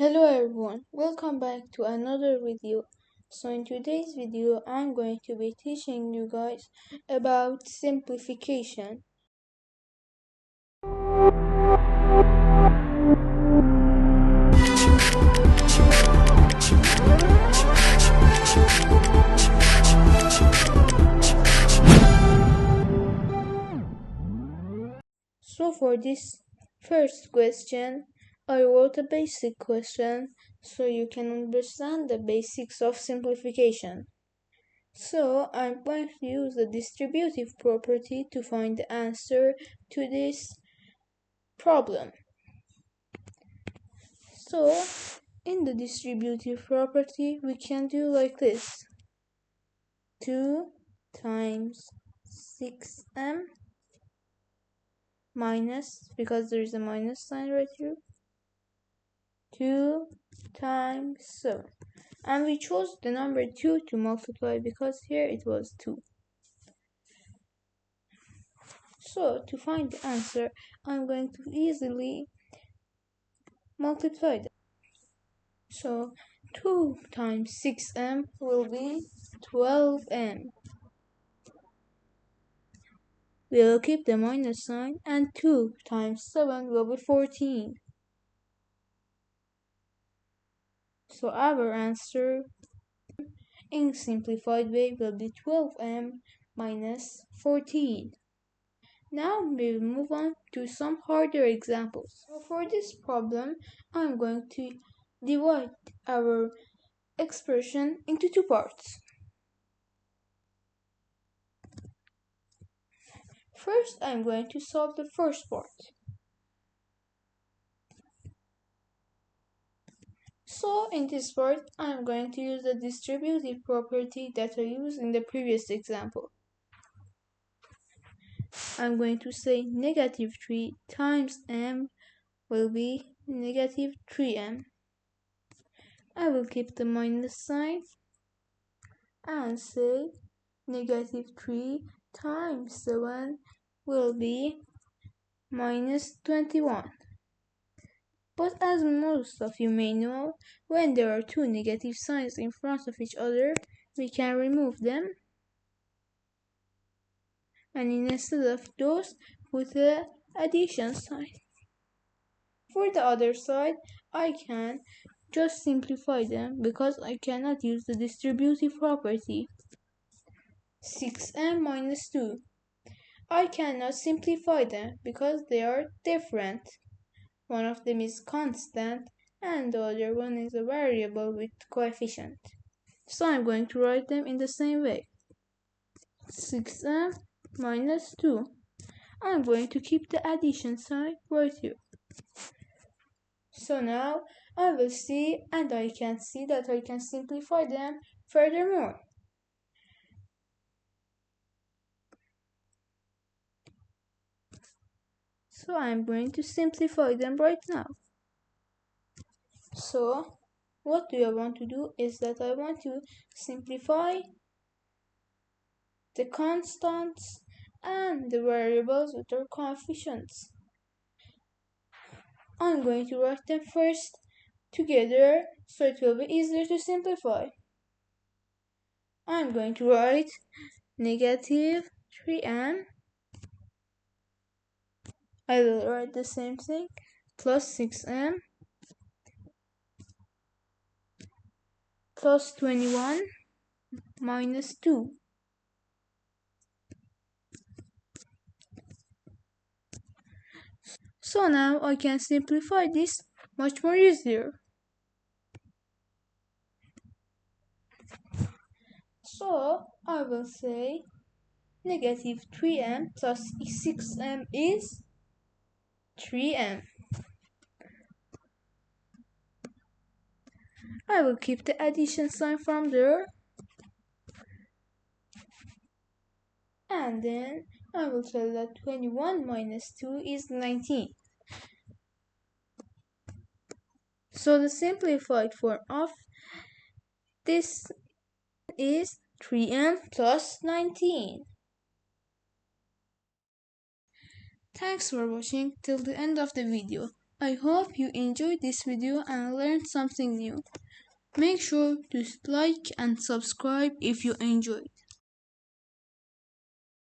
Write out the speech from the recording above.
Hello everyone, welcome back to another video. So in today's video I'm going to be teaching you guys about simplification. So for this first question, I wrote a basic question so you can understand the basics of simplification. So I'm going to use the distributive property to find the answer to this problem. So in the distributive property we can do like this: 2 times 6m minus, because there is a minus sign right here, 2 times 7. And we chose the number 2 to multiply because here it was 2. So to find the answer, I'm going to easily multiply them. So 2 times 6m will be 12m. We'll keep the minus sign, and 2 times 7 will be 14. So our answer in simplified way will be 12m minus 14. Now we will move on to some harder examples. So for this problem, I'm going to divide our expression into two parts. First, I'm going to solve the first part. So in this part, I'm going to use the distributive property that I used in the previous example. I'm going to say negative 3 times m will be negative 3m. I will keep the minus sign and say negative 3 times 7 will be minus 21. But as most of you may know, when there are two negative signs in front of each other, we can remove them, and instead of those, put the addition sign. For the other side, I can just simplify them because I cannot use the distributive property. 6m minus 2. I cannot simplify them because they are different. One of them is constant and the other one is a variable with coefficient. So I'm going to write them in the same way. 6m minus 2. I'm going to keep the addition sign right here. So now I will see, and I can see that I can simplify them furthermore. So I'm going to simplify them right now. So what do I want to do is that I want to simplify the constants and the variables with their coefficients. I'm going to write them first together so it will be easier to simplify. I'm going to write negative 3m. I will write the same thing, plus 6m plus 21 minus 2. So now I can simplify this much more easier. So I will say negative 3m plus 6m is 3m. I will keep the addition sign from there, and then I will tell that 21 minus 2 is 19. So the simplified form of this is 3m plus 19. Thanks for watching till the end of the video. I hope you enjoyed this video and learned something new. Make sure to like and subscribe if you enjoyed.